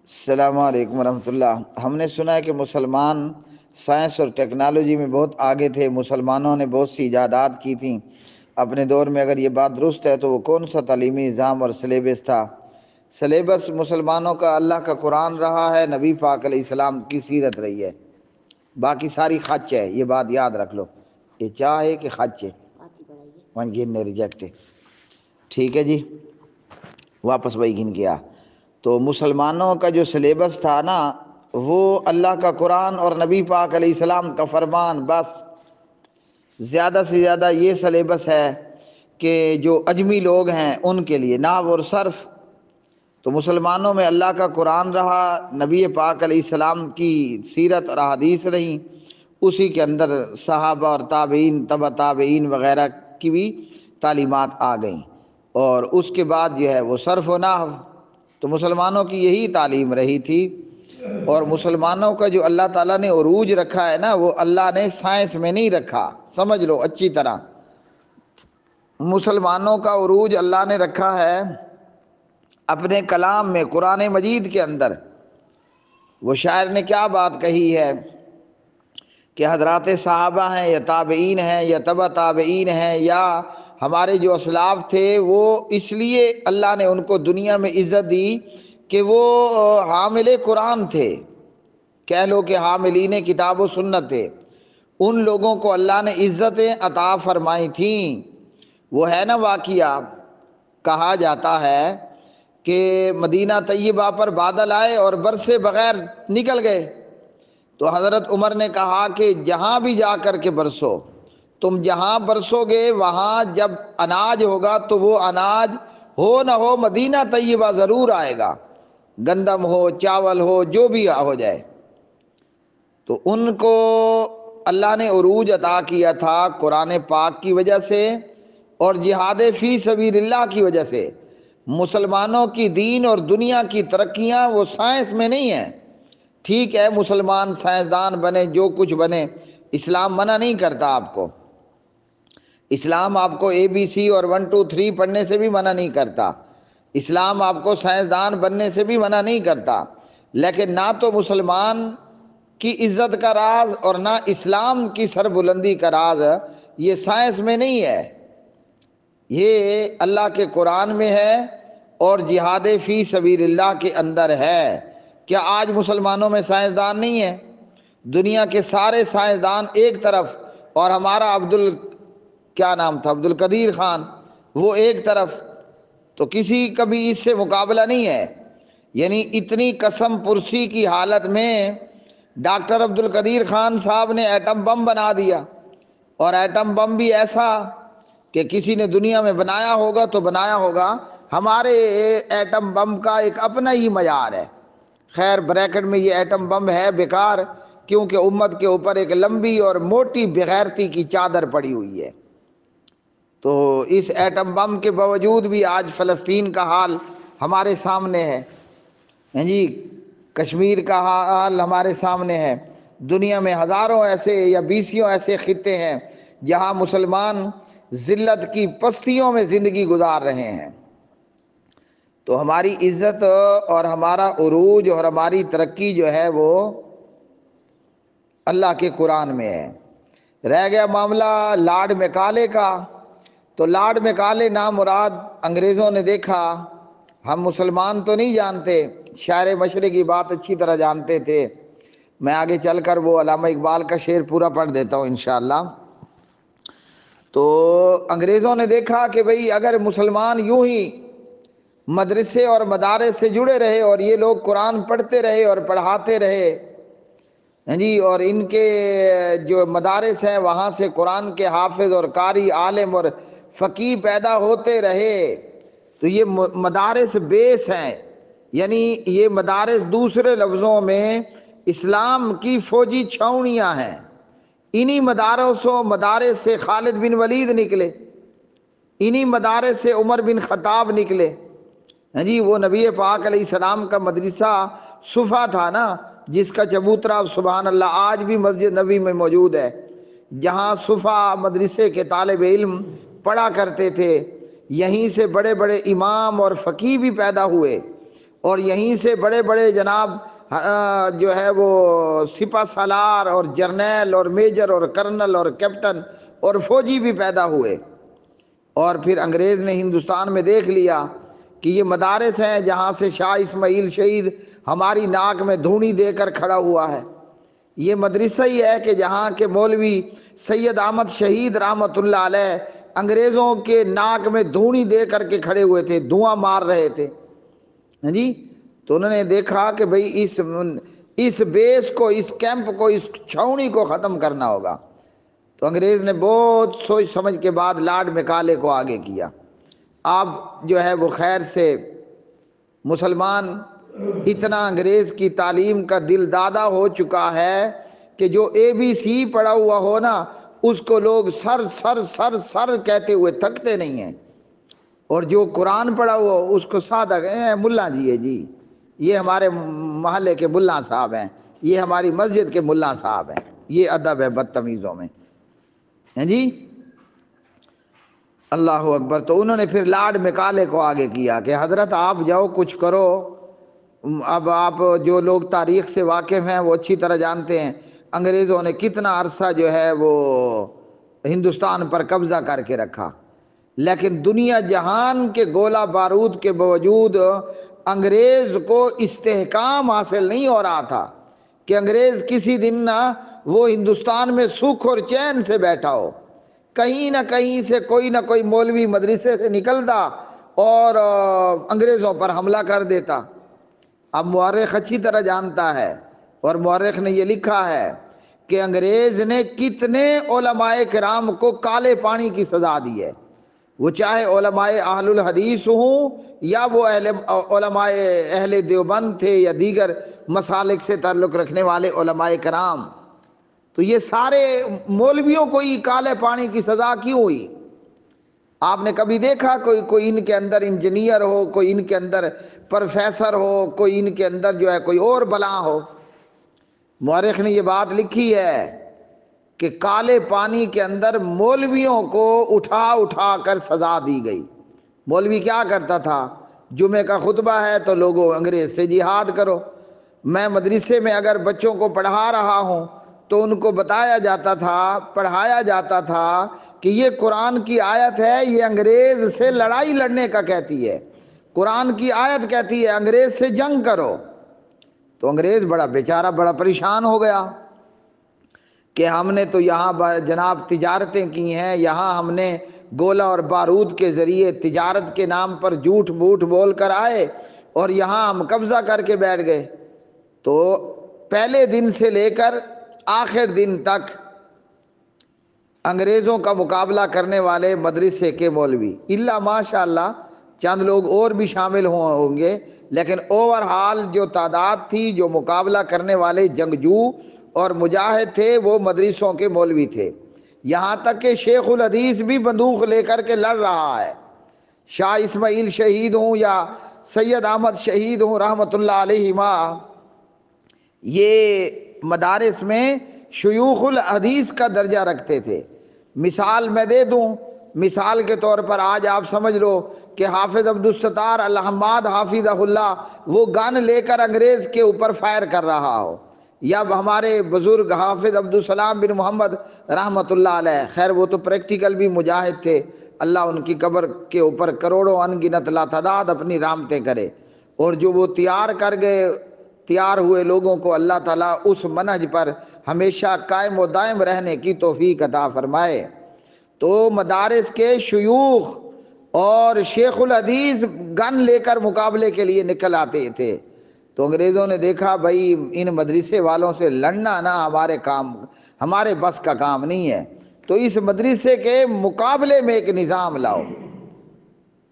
السلام علیکم ورحمۃ اللہ۔ ہم نے سنا ہے کہ مسلمان سائنس اور ٹیکنالوجی میں بہت آگے تھے، مسلمانوں نے بہت سی ایجادات کی تھیں اپنے دور میں۔ اگر یہ بات درست ہے تو وہ کون سا تعلیمی نظام اور سلیبس تھا؟ سلیبس مسلمانوں کا اللہ کا قرآن رہا ہے، نبی پاک علیہ السلام کی سیرت رہی ہے، باقی ساری خچ ہے۔ یہ بات یاد رکھ لو، یہ چاہے کہ خچ ہے، ون گن نے ریجیکٹ ہے۔ ٹھیک ہے جی، واپس وہی گن گیا۔ تو مسلمانوں کا جو سلیبس تھا نا، وہ اللہ کا قرآن اور نبی پاک علیہ السلام کا فرمان، بس زیادہ سے زیادہ یہ سلیبس ہے کہ جو اجمی لوگ ہیں ان کے لیے نحو اور صرف۔ تو مسلمانوں میں اللہ کا قرآن رہا، نبی پاک علیہ السلام کی سیرت اور احادیث رہیں، اسی کے اندر صحابہ اور تابعین، تبع تابعین وغیرہ کی بھی تعلیمات آ گئیں، اور اس کے بعد جو ہے وہ صرف و نحو۔ تو مسلمانوں کی یہی تعلیم رہی تھی۔ اور مسلمانوں کا جو اللہ تعالیٰ نے عروج رکھا ہے نا، وہ اللہ نے سائنس میں نہیں رکھا، سمجھ لو اچھی طرح۔ مسلمانوں کا عروج اللہ نے رکھا ہے اپنے کلام میں، قرآن مجید کے اندر۔ وہ شاعر نے کیا بات کہی ہے کہ حضرات صحابہ ہیں یا تابعین ہیں یا تبع تابعین ہیں یا ہمارے جو اسلاف تھے، وہ اس لیے اللہ نے ان کو دنیا میں عزت دی کہ وہ حامل قرآن تھے، کہہ لو کہ حاملین کتاب و سنت تھے۔ ان لوگوں کو اللہ نے عزتیں عطا فرمائی تھیں۔ وہ ہے نا واقعہ، کہا جاتا ہے کہ مدینہ طیبہ پر بادل آئے اور برسے بغیر نکل گئے، تو حضرت عمر نے کہا کہ جہاں بھی جا کر کے برسو، تم جہاں برسو گے وہاں جب اناج ہوگا تو وہ اناج ہو نہ ہو مدینہ طیبہ ضرور آئے گا، گندم ہو، چاول ہو، جو بھی ہو جائے۔ تو ان کو اللہ نے عروج عطا کیا تھا قرآن پاک کی وجہ سے اور جہاد فی سبیل اللہ کی وجہ سے۔ مسلمانوں کی دین اور دنیا کی ترقیاں وہ سائنس میں نہیں ہیں۔ ٹھیک ہے، مسلمان سائنسدان بنے، جو کچھ بنے، اسلام منع نہیں کرتا آپ کو۔ اسلام آپ کو ABC اور 1 2 3 پڑھنے سے بھی منع نہیں کرتا، اسلام آپ کو سائنسدان بننے سے بھی منع نہیں کرتا، لیکن نہ تو مسلمان کی عزت کا راز اور نہ اسلام کی سربلندی کا راز یہ سائنس میں نہیں ہے، یہ اللہ کے قرآن میں ہے اور جہاد فی سبیل اللہ کے اندر ہے۔ کیا آج مسلمانوں میں سائنسدان نہیں ہیں؟ دنیا کے سارے سائنسدان ایک طرف اور ہمارا کیا نام تھا، عبد القدیر خان، وہ ایک طرف، تو کسی کا بھی اس سے مقابلہ نہیں ہے۔ یعنی اتنی قسم پرسی کی حالت میں ڈاکٹر عبد القدیر خان صاحب نے ایٹم بم بنا دیا، اور ایٹم بم بھی ایسا کہ کسی نے دنیا میں بنایا ہوگا تو بنایا ہوگا۔ ہمارے ایٹم بم کا ایک اپنا ہی معیار ہے۔ خیر بریکٹ میں یہ ایٹم بم ہے بیکار، کیونکہ امت کے اوپر ایک لمبی اور موٹی بغیرتی کی چادر پڑی ہوئی ہے۔ تو اس ایٹم بم کے باوجود بھی آج فلسطین کا حال ہمارے سامنے ہے جی، کشمیر کا حال ہمارے سامنے ہے۔ دنیا میں ہزاروں ایسے یا بیسیوں ایسے خطے ہیں جہاں مسلمان ذلت کی پستیوں میں زندگی گزار رہے ہیں۔ تو ہماری عزت اور ہمارا عروج اور ہماری ترقی جو ہے وہ اللہ کے قرآن میں ہے۔ رہ گیا معاملہ لارڈ میکالے کا، تو لارڈ میکالے نامراد انگریزوں نے دیکھا، ہم مسلمان تو نہیں جانتے، شاعر مشرق کی بات اچھی طرح جانتے تھے۔ میں آگے چل کر وہ علامہ اقبال کا شعر پورا پڑھ دیتا ہوں انشاءاللہ۔ تو انگریزوں نے دیکھا کہ بھئی اگر مسلمان یوں ہی مدرسے اور مدارس سے جڑے رہے اور یہ لوگ قرآن پڑھتے رہے اور پڑھاتے رہے جی، اور ان کے جو مدارس ہیں وہاں سے قرآن کے حافظ اور قاری، عالم اور فقیہ پیدا ہوتے رہے، تو یہ مدارس بیس ہیں، یعنی یہ مدارس دوسرے لفظوں میں اسلام کی فوجی چھاؤنیاں ہیں۔ انہی مدارس سے خالد بن ولید نکلے، انہی مدارس سے عمر بن خطاب نکلے جی۔ وہ نبی پاک علیہ السلام کا مدرسہ صفا تھا نا، جس کا چبوترا سبحان اللہ آج بھی مسجد نبی میں موجود ہے، جہاں صفا مدرسے کے طالب علم پڑھا کرتے تھے۔ یہیں سے بڑے بڑے امام اور فقیہ بھی پیدا ہوئے، اور یہیں سے بڑے بڑے جناب جو ہے وہ سپہ سالار اور جرنیل اور میجر اور کرنل اور کیپٹن اور فوجی بھی پیدا ہوئے۔ اور پھر انگریز نے ہندوستان میں دیکھ لیا کہ یہ مدارس ہیں جہاں سے شاہ اسماعیل شہید ہماری ناک میں دھونی دے کر کھڑا ہوا ہے، یہ مدرسہ ہی ہے کہ جہاں کے مولوی سید احمد شہید رحمۃ اللہ علیہ انگریزوں کے ناک میں دھونی دے کر کے کھڑے ہوئے تھے، دھواں مار رہے تھے۔ ہاں جی، تو انہوں نے دیکھا کہ بھئی اس بیس کو، اس کیمپ کو، اس چھاؤنی کو ختم کرنا ہوگا۔ تو انگریز نے بہت سوچ سمجھ کے بعد لارڈ میکالے کو آگے کیا۔ اب جو ہے وہ خیر سے مسلمان اتنا انگریز کی تعلیم کا دل دادا ہو چکا ہے کہ جو ABC پڑھا ہوا ہو نا، اس کو لوگ سر سر سر سر کہتے ہوئے تھکتے نہیں ہیں، اور جو قرآن پڑھا ہوا ہو اس کو سادہ ملا جی ہے جی، یہ ہمارے محلے کے ملا صاحب ہیں، یہ ہماری مسجد کے ملا صاحب ہیں، یہ ادب ہے بدتمیزوں میں، ہیں جی۔ اللہ اکبر۔ تو انہوں نے پھر لارڈ میکالے کو آگے کیا کہ حضرت آپ جاؤ کچھ کرو۔ اب آپ جو لوگ تاریخ سے واقف ہیں وہ اچھی طرح جانتے ہیں انگریزوں نے کتنا عرصہ جو ہے وہ ہندوستان پر قبضہ کر کے رکھا، لیکن دنیا جہان کے گولہ بارود کے باوجود انگریز کو استحکام حاصل نہیں ہو رہا تھا کہ انگریز کسی دن نہ وہ ہندوستان میں سکھ اور چین سے بیٹھا ہو۔ کہیں نہ کہیں سے کوئی نہ کوئی مولوی مدرسے سے نکلتا اور انگریزوں پر حملہ کر دیتا۔ اب مورخ اچھی طرح جانتا ہے، اور مورخ نے یہ لکھا ہے کہ انگریز نے کتنے علماء کرام کو کالے پانی کی سزا دی ہے، وہ چاہے علماء اہل الحدیث ہوں یا وہ علماء اہل دیوبند تھے یا دیگر مسالک سے تعلق رکھنے والے علماء کرام۔ تو یہ سارے مولویوں کو ہی کالے پانی کی سزا کیوں ہوئی؟ آپ نے کبھی دیکھا کوئی ان کے اندر انجینئر ہو، کوئی ان کے اندر پروفیسر ہو، کوئی ان کے اندر جو ہے کوئی اور بلا ہو؟ مورخ نے یہ بات لکھی ہے کہ کالے پانی کے اندر مولویوں کو اٹھا اٹھا کر سزا دی گئی۔ مولوی کیا کرتا تھا؟ جمعے کا خطبہ ہے تو لوگوں انگریز سے جہاد کرو۔ میں مدرسے میں اگر بچوں کو پڑھا رہا ہوں تو ان کو بتایا جاتا تھا، پڑھایا جاتا تھا کہ یہ قرآن کی آیت ہے، یہ انگریز سے لڑائی لڑنے کا کہتی ہے، قرآن کی آیت کہتی ہے انگریز سے جنگ کرو۔ تو انگریز بڑا بیچارہ بڑا پریشان ہو گیا کہ ہم نے تو یہاں جناب تجارتیں کی ہیں، یہاں ہم نے گولہ اور بارود کے ذریعے تجارت کے نام پر جھوٹ موٹ بول کر آئے اور یہاں ہم قبضہ کر کے بیٹھ گئے۔ تو پہلے دن سے لے کر آخر دن تک انگریزوں کا مقابلہ کرنے والے مدرسے کے مولوی الا ماشاء اللہ چند لوگ اور بھی شامل ہوں گے، لیکن اوورہال جو تعداد تھی، جو مقابلہ کرنے والے جنگجو اور مجاہد تھے وہ مدرسوں کے مولوی تھے۔ یہاں تک کہ شیخ الحدیث بھی بندوق لے کر کے لڑ رہا ہے، شاہ اسماعیل شہید ہوں یا سید احمد شہید ہوں رحمۃ اللہ علیہما، یہ مدارس میں شیوخ الحدیث کا درجہ رکھتے تھے۔ مثال میں دے دوں، مثال کے طور پر آج آپ سمجھ لو کہ حافظ عبدالستار الحماد حافظہ اللہ وہ گن لے کر انگریز کے اوپر فائر کر رہا ہو، یا ہمارے بزرگ حافظ عبدالسلام بن محمد رحمۃ اللہ علیہ، خیر وہ تو پریکٹیکل بھی مجاہد تھے، اللہ ان کی قبر کے اوپر کروڑوں انگنت لاتعداد اپنی رحمتیں کرے، اور جو وہ تیار کر گئے، تیار ہوئے لوگوں کو اللہ تعالیٰ اس منہج پر ہمیشہ قائم و دائم رہنے کی توفیق عطا فرمائے۔ تو مدارس کے شیوخ اور شیخ الحدیث گن لے کر مقابلے کے لیے نکل آتے تھے۔ تو انگریزوں نے دیکھا بھائی ان مدرسے والوں سے لڑنا نا ہمارے بس کا کام نہیں ہے، تو اس مدرسے کے مقابلے میں ایک نظام لاؤ،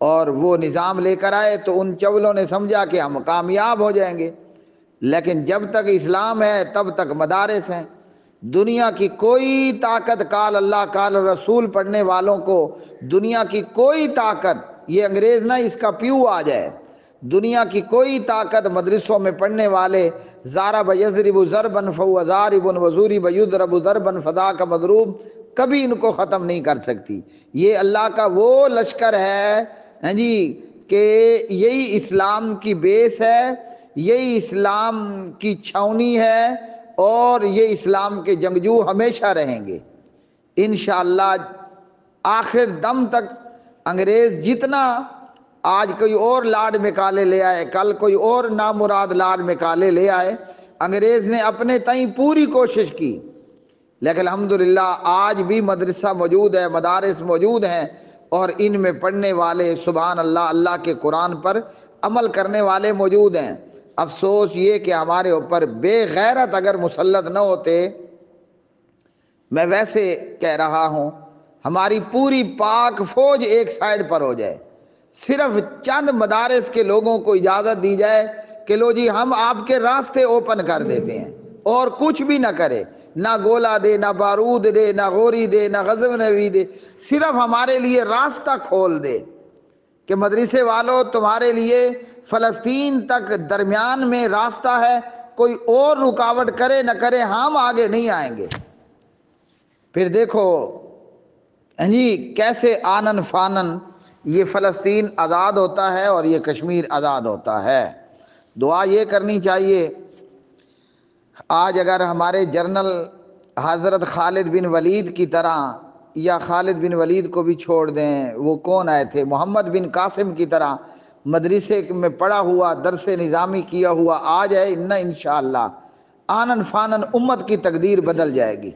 اور وہ نظام لے کر آئے۔ تو ان چولوں نے سمجھا کہ ہم کامیاب ہو جائیں گے، لیکن جب تک اسلام ہے تب تک مدارس ہیں۔ دنیا کی کوئی طاقت قال اللہ قال رسول پڑھنے والوں کو، دنیا کی کوئی طاقت، یہ انگریز نہ اس کا پیو آ جائے، دنیا کی کوئی طاقت مدرسوں میں پڑھنے والے ضرب یضرب ضربا فهو ضارب وضرب یضرب ضربا فذاک مضروب کبھی ان کو ختم نہیں کر سکتی۔ یہ اللہ کا وہ لشکر ہے، ہاں جی، کہ یہی اسلام کی بیس ہے، یہی اسلام کی چھاونی ہے، اور یہ اسلام کے جنگجو ہمیشہ رہیں گے انشاءاللہ آخر دم تک۔ انگریز جتنا آج کوئی اور لاڈ مکالے لے آئے، کل کوئی اور نامراد لاڈ مکالے لے آئے، انگریز نے اپنے تئیں پوری کوشش کی، لیکن الحمدللہ آج بھی مدرسہ موجود ہے، مدارس موجود ہیں، اور ان میں پڑھنے والے سبحان اللہ اللہ کے قرآن پر عمل کرنے والے موجود ہیں۔ افسوس یہ کہ ہمارے اوپر بے غیرت اگر مسلط نہ ہوتے، میں ویسے کہہ رہا ہوں، ہماری پوری پاک فوج ایک سائیڈ پر ہو جائے، صرف چند مدارس کے لوگوں کو اجازت دی جائے کہ لو جی ہم آپ کے راستے اوپن کر دیتے ہیں، اور کچھ بھی نہ کرے، نہ گولہ دے، نہ بارود دے، نہ غوری دے، نہ غزنوی دے، صرف ہمارے لیے راستہ کھول دے کہ مدرسے والوں تمہارے لیے فلسطین تک درمیان میں راستہ ہے، کوئی اور رکاوٹ کرے نہ کرے ہم آگے نہیں آئیں گے۔ پھر دیکھو جی کیسے آنن فانن یہ فلسطین آزاد ہوتا ہے اور یہ کشمیر آزاد ہوتا ہے۔ دعا یہ کرنی چاہیے، آج اگر ہمارے جنرل حضرت خالد بن ولید کی طرح، یا خالد بن ولید کو بھی چھوڑ دیں، وہ کون آئے تھے، محمد بن قاسم کی طرح مدرسے میں پڑھا ہوا درس نظامی کیا ہوا آ جائے انشاءاللہ آنن فانن امت کی تقدیر بدل جائے گی۔